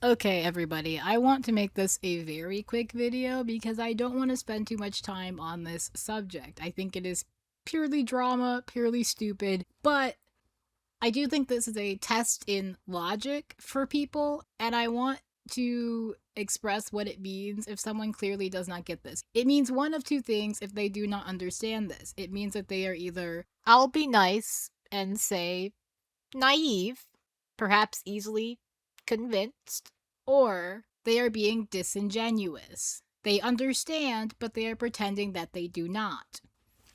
Okay, everybody, I want to make this a very quick video because I don't want to spend too much time on this subject. I think it is purely drama, purely stupid, but I do think this is a test in logic for people, and I want to express what it means if someone clearly does not get this. It means one of two things if they do not understand this. It means that they are either, I'll be nice and say, naive, perhaps easily convinced, or they are being disingenuous. They understand, but they are pretending that they do not.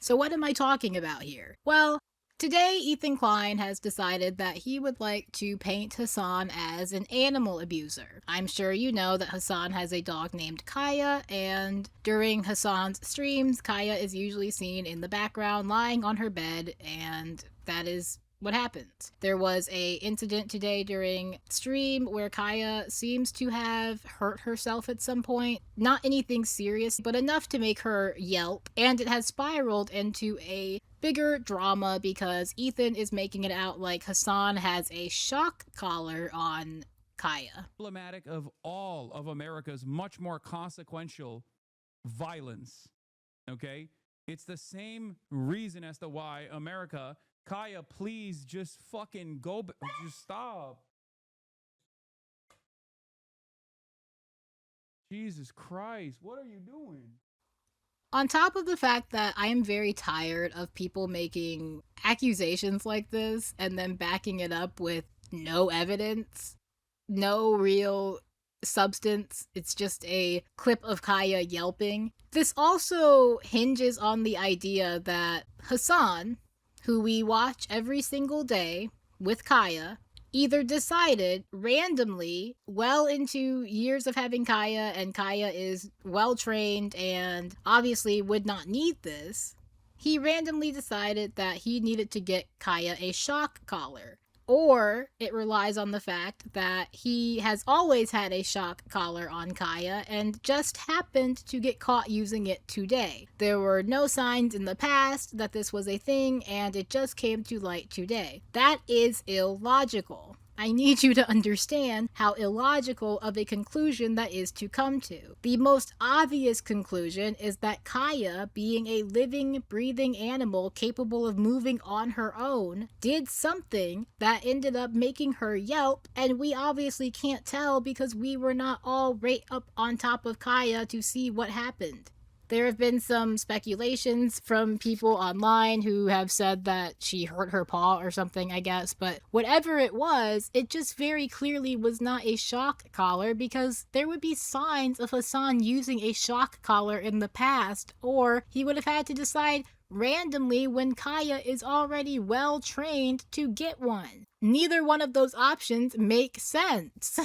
So, what am I talking about here? Well, today Ethan Klein has decided that he would like to paint Hasan as an animal abuser. I'm sure you know that Hasan has a dog named Kaya, and during Hasan's streams, Kaya is usually seen in the background lying on her bed, and that is what happens. There was a incident today during stream where Kaya seems to have hurt herself at some point. Not anything serious, but enough to make her yelp, and it has spiraled into a bigger drama because Ethan is making it out like Hasan has a shock collar on Kaya. Emblematic of all of America's much more consequential violence. Okay? It's the same reason as to why America, Kaya, please just fucking go. Just stop. Jesus Christ, what are you doing? On top of the fact that I am very tired of people making accusations like this and then backing it up with no evidence, no real substance. It's just a clip of Kaya yelping. This also hinges on the idea that Hasan, who we watch every single day with Kaya, either decided randomly, well into years of having Kaya, and Kaya is well trained and obviously would not need this, he randomly decided that he needed to get Kaya a shock collar. Or it relies on the fact that he has always had a shock collar on Kaya and just happened to get caught using it today. There were no signs in the past that this was a thing, and it just came to light today. That is illogical. I need you to understand how illogical of a conclusion that is to come to. The most obvious conclusion is that Kaya, being a living, breathing animal capable of moving on her own, did something that ended up making her yelp, and we obviously can't tell because we were not all right up on top of Kaya to see what happened. There have been some speculations from people online who have said that she hurt her paw or something, I guess, but whatever it was, it just very clearly was not a shock collar because there would be signs of Hasan using a shock collar in the past, or he would have had to decide randomly when Kaya is already well trained to get one. Neither one of those options make sense.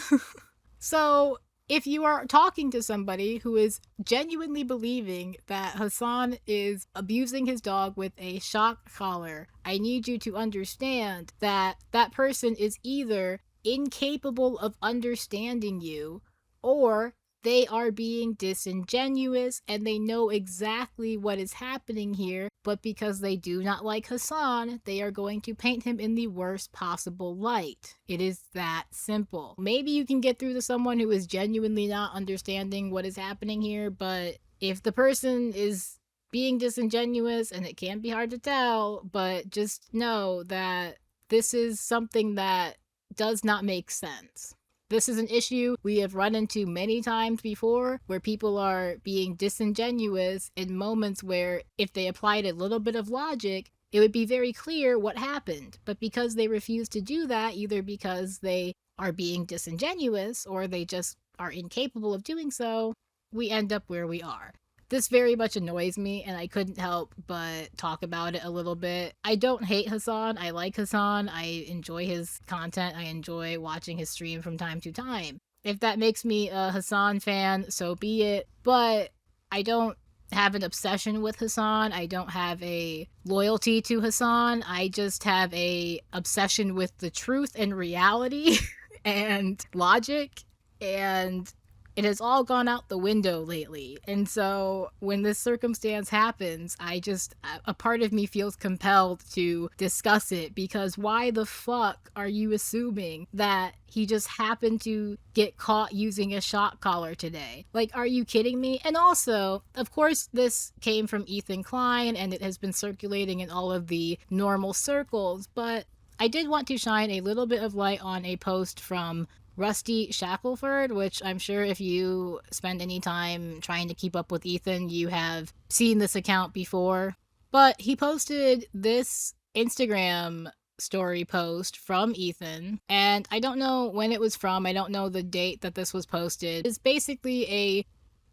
So, if you are talking to somebody who is genuinely believing that Hasan is abusing his dog with a shock collar, I need you to understand that that person is either incapable of understanding you or they are being disingenuous and they know exactly what is happening here, but because they do not like Hasan, they are going to paint him in the worst possible light. It is that simple. Maybe you can get through to someone who is genuinely not understanding what is happening here, but if the person is being disingenuous, and it can be hard to tell, but just know that this is something that does not make sense. This is an issue we have run into many times before where people are being disingenuous in moments where if they applied a little bit of logic, it would be very clear what happened. But because they refuse to do that, either because they are being disingenuous or they just are incapable of doing so, we end up where we are. This very much annoys me, and I couldn't help but talk about it a little bit. I don't hate Hasan. I like Hasan. I enjoy his content. I enjoy watching his stream from time to time. If that makes me a Hasan fan, so be it. But I don't have an obsession with Hasan. I don't have a loyalty to Hasan. I just have a obsession with the truth and reality and logic. And it has all gone out the window lately. And so when this circumstance happens, a part of me feels compelled to discuss it, because why the fuck are you assuming that he just happened to get caught using a shock collar today? Like, are you kidding me? And also, of course, this came from Ethan Klein and it has been circulating in all of the normal circles, but I did want to shine a little bit of light on a post from Rusty Shackelford, which I'm sure if you spend any time trying to keep up with Ethan, you have seen this account before. But he posted this Instagram story post from Ethan, and I don't know when it was from. I don't know the date that this was posted. It's basically a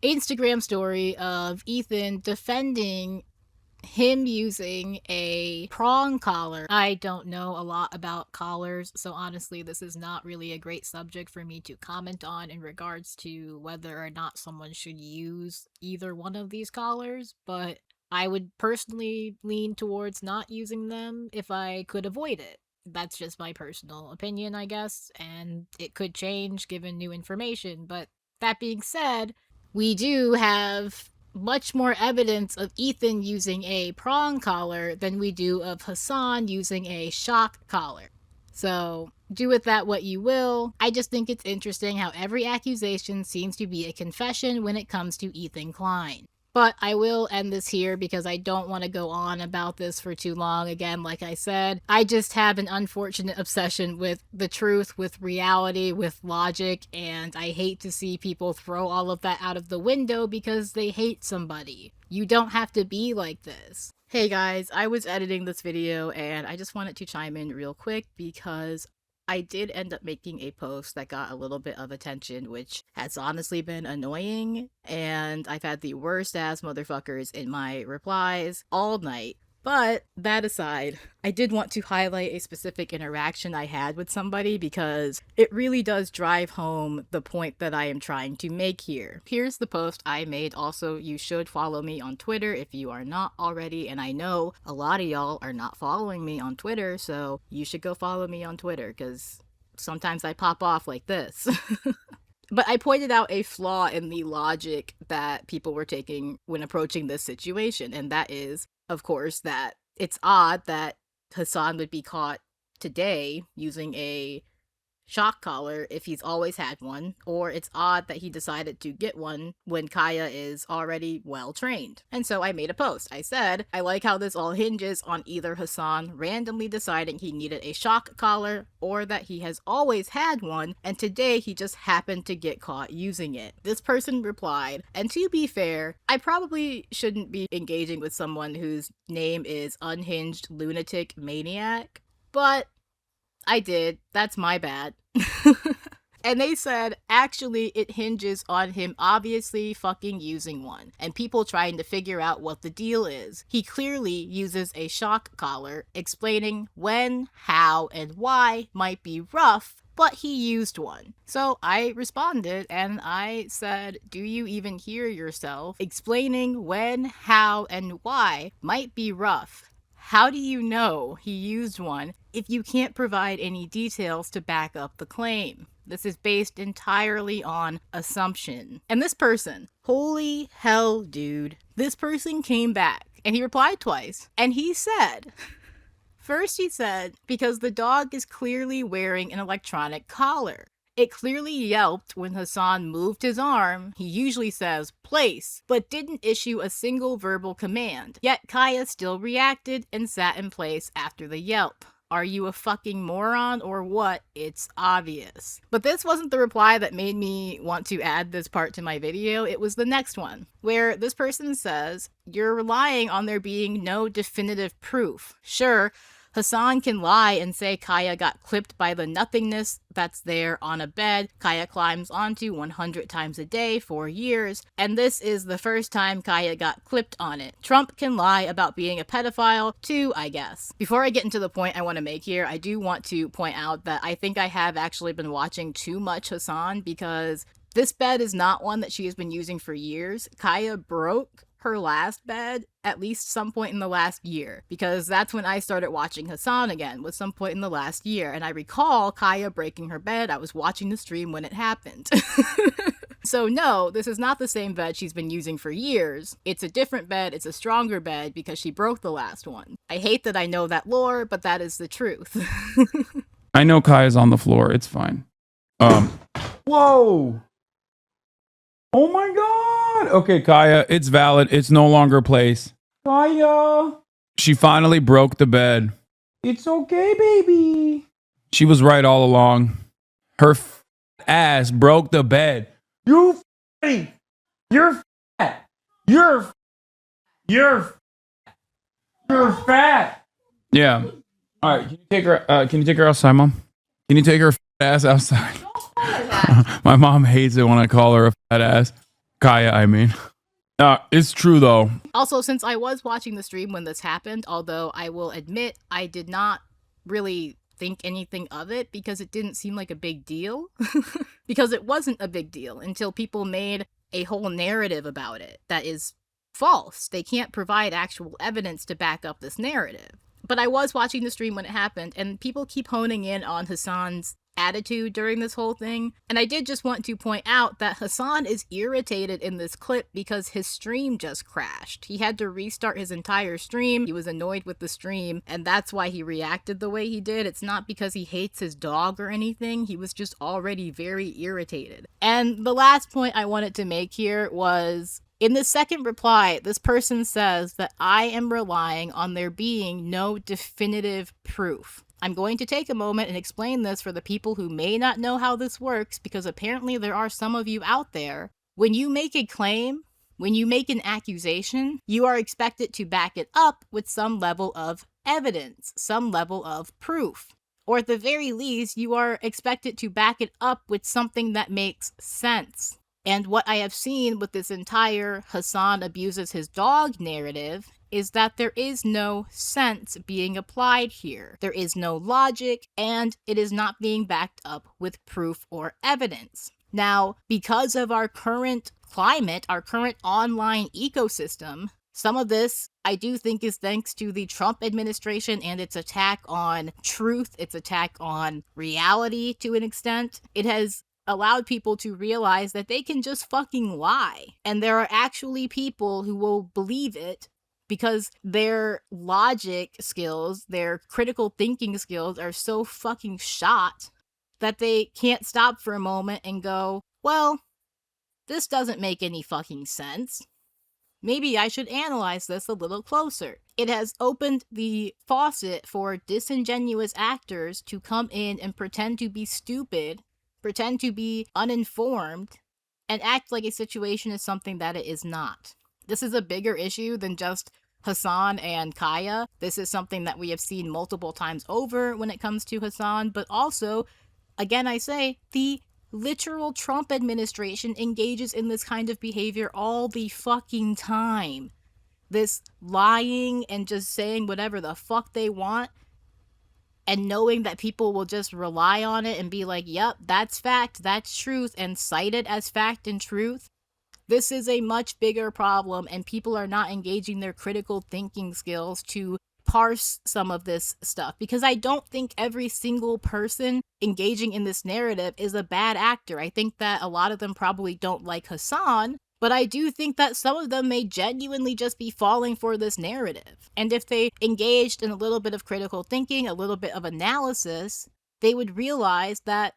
Instagram story of Ethan defending him using a prong collar. I don't know a lot about collars, so honestly, this is not really a great subject for me to comment on in regards to whether or not someone should use either one of these collars, but I would personally lean towards not using them if I could avoid it. That's just my personal opinion, I guess, and it could change given new information, but that being said, we do have much more evidence of Ethan using a prong collar than we do of Hasan using a shock collar. So, do with that what you will. I just think it's interesting how every accusation seems to be a confession when it comes to Ethan Klein. But I will end this here because I don't want to go on about this for too long. Again, like I said, I just have an unfortunate obsession with the truth, with reality, with logic, and I hate to see people throw all of that out of the window because they hate somebody. You don't have to be like this. Hey guys, I was editing this video and I just wanted to chime in real quick because I did end up making a post that got a little bit of attention, which has honestly been annoying, and I've had the worst ass motherfuckers in my replies all night. But that aside, I did want to highlight a specific interaction I had with somebody because it really does drive home the point that I am trying to make here. Here's the post I made. Also, you should follow me on Twitter if you are not already, and I know a lot of y'all are not following me on Twitter, so you should go follow me on Twitter because sometimes I pop off like this. But I pointed out a flaw in the logic that people were taking when approaching this situation, and that is, of course, that it's odd that Hasan would be caught today using a shock collar if he's always had one, or it's odd that he decided to get one when Kaya is already well trained. And so I made a post. I said, I like how this all hinges on either Hasan randomly deciding he needed a shock collar, or that he has always had one and today he just happened to get caught using it. This person replied, and to be fair, I probably shouldn't be engaging with someone whose name is Unhinged Lunatic Maniac, but I did. That's my bad. And they said, actually, it hinges on him obviously fucking using one, and people trying to figure out what the deal is. He clearly uses a shock collar, explaining when, how, and why might be rough, but he used one. So I responded and I said, do you even hear yourself? Explaining when, how, and why might be rough. How do you know he used one if you can't provide any details to back up the claim? This is based entirely on assumption. And this person, holy hell, dude, this person came back and he replied twice. And he said, first he said, because the dog is clearly wearing an electronic collar. It clearly yelped when Hasan moved his arm. He usually says, place, but didn't issue a single verbal command. Yet Kaya still reacted and sat in place after the yelp. Are you a fucking moron or what? It's obvious. But this wasn't the reply that made me want to add this part to my video. It was the next one, where this person says, you're relying on there being no definitive proof. Sure, Hasan can lie and say Kaya got clipped by the nothingness that's there on a bed Kaya climbs onto 100 times a day for years, and this is the first time Kaya got clipped on it. Trump can lie about being a pedophile too, I guess. Before I get into the point I want to make here, I do want to point out that I think I have actually been watching too much Hasan, because this bed is not one that she has been using for years. Kaya broke her last bed at least some point in the last year, because that's when I started watching Hasan again, was some point in the last year, and I recall Kaya breaking her bed. I was watching the stream when it happened. So no, this is not the same bed she's been using for years. It's a different bed, it's a stronger bed because she broke the last one. I hate that I know that lore, but that is the truth. I know Kaya's on the floor. It's fine. Whoa. Oh my god. Okay, Kaya, it's valid. It's no longer place. Kaya. She finally broke the bed. It's okay, baby. She was right all along. Her ass broke the bed. You fatty. You're fat. You're you're you're fat. Yeah. All right. Can you take her? Can you take her outside, Mom? Can you take her fat ass outside? My mom hates it when I call her a fat ass. Kaya, I mean. It's true though. Also, since I was watching the stream when this happened, although I will admit I did not really think anything of it because it didn't seem like a big deal. Because it wasn't a big deal until people made a whole narrative about it that is false. They can't provide actual evidence to back up this narrative. But I was watching the stream when it happened, and people keep honing in on Hasan's attitude during this whole thing. And I did just want to point out that Hasan is irritated in this clip because his stream just crashed. He had to restart his entire stream. He was annoyed with the stream, and that's why he reacted the way he did. It's not because he hates his dog or anything. He was just already very irritated. And the last point I wanted to make here was, in the second reply, this person says that I am relying on there being no definitive proof. I'm going to take a moment and explain this for the people who may not know how this works, because apparently there are some of you out there. When you make a claim, when you make an accusation, you are expected to back it up with some level of evidence, some level of proof. Or at the very least, you are expected to back it up with something that makes sense. And what I have seen with this entire Hasan abuses his dog narrative is that there is no sense being applied here. There is no logic, and it is not being backed up with proof or evidence. Now, because of our current climate, our current online ecosystem, some of this I do think is thanks to the Trump administration and its attack on truth, its attack on reality to an extent. It has allowed people to realize that they can just fucking lie. And there are actually people who will believe it because their logic skills, their critical thinking skills are so fucking shot that they can't stop for a moment and go, well, this doesn't make any fucking sense. Maybe I should analyze this a little closer. It has opened the faucet for disingenuous actors to come in and pretend to be stupid, pretend to be uninformed, and act like a situation is something that it is not. This is a bigger issue than just Hasan and Kaya. This is something that we have seen multiple times over when it comes to Hasan, but also, again I say, the literal Trump administration engages in this kind of behavior all the fucking time. This lying and just saying whatever the fuck they want, and knowing that people will just rely on it and be like, yep, that's fact, that's truth, and cite it as fact and truth. This is a much bigger problem, and people are not engaging their critical thinking skills to parse some of this stuff, because I don't think every single person engaging in this narrative is a bad actor. I think that a lot of them probably don't like Hasan, but I do think that some of them may genuinely just be falling for this narrative. And if they engaged in a little bit of critical thinking, a little bit of analysis, they would realize that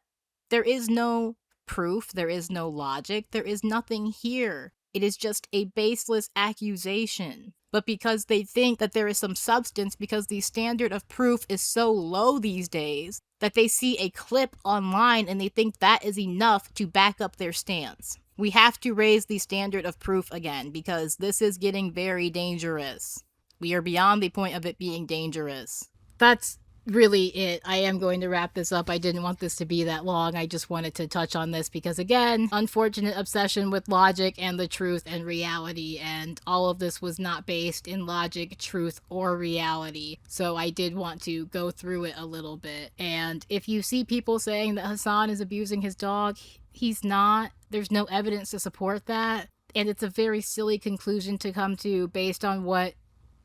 there is no proof, there is no logic, there is nothing here. It is just a baseless accusation. But because they think that there is some substance, because the standard of proof is so low these days, that they see a clip online and they think that is enough to back up their stance. We have to raise the standard of proof again, because this is getting very dangerous. We are beyond the point of it being dangerous. That's really it. I am going to wrap this up. I didn't want this to be that long. I just wanted to touch on this because, again, unfortunate obsession with logic and the truth and reality, and all of this was not based in logic, truth, or reality. So I did want to go through it a little bit. And if you see people saying that Hasan is abusing his dog, he's not. There's no evidence to support that. And it's a very silly conclusion to come to based on what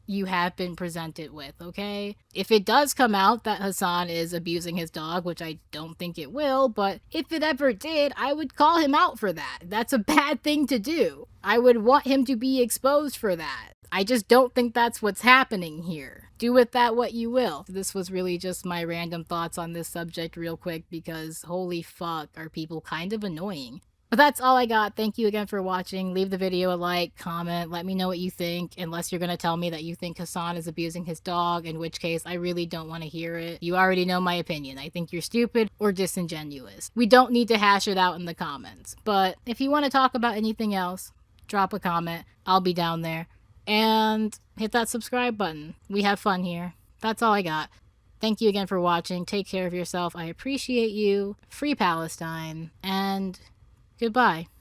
you have been presented with, okay? If it does come out that Hasan is abusing his dog, which I don't think it will, but if it ever did, I would call him out for that. That's a bad thing to do. I would want him to be exposed for that. I just don't think that's what's happening here. Do with that what you will. This was really just my random thoughts on this subject, real quick, because holy fuck, are people kind of annoying. But that's all I got. Thank you again for watching. Leave the video a like, comment, let me know what you think, unless you're going to tell me that you think Hasan is abusing his dog, in which case I really don't want to hear it. You already know my opinion. I think you're stupid or disingenuous. We don't need to hash it out in the comments. But if you want to talk about anything else, drop a comment. I'll be down there. And hit that subscribe button. We have fun here. That's all I got. Thank you again for watching. Take care of yourself. I appreciate you. Free Palestine. And goodbye.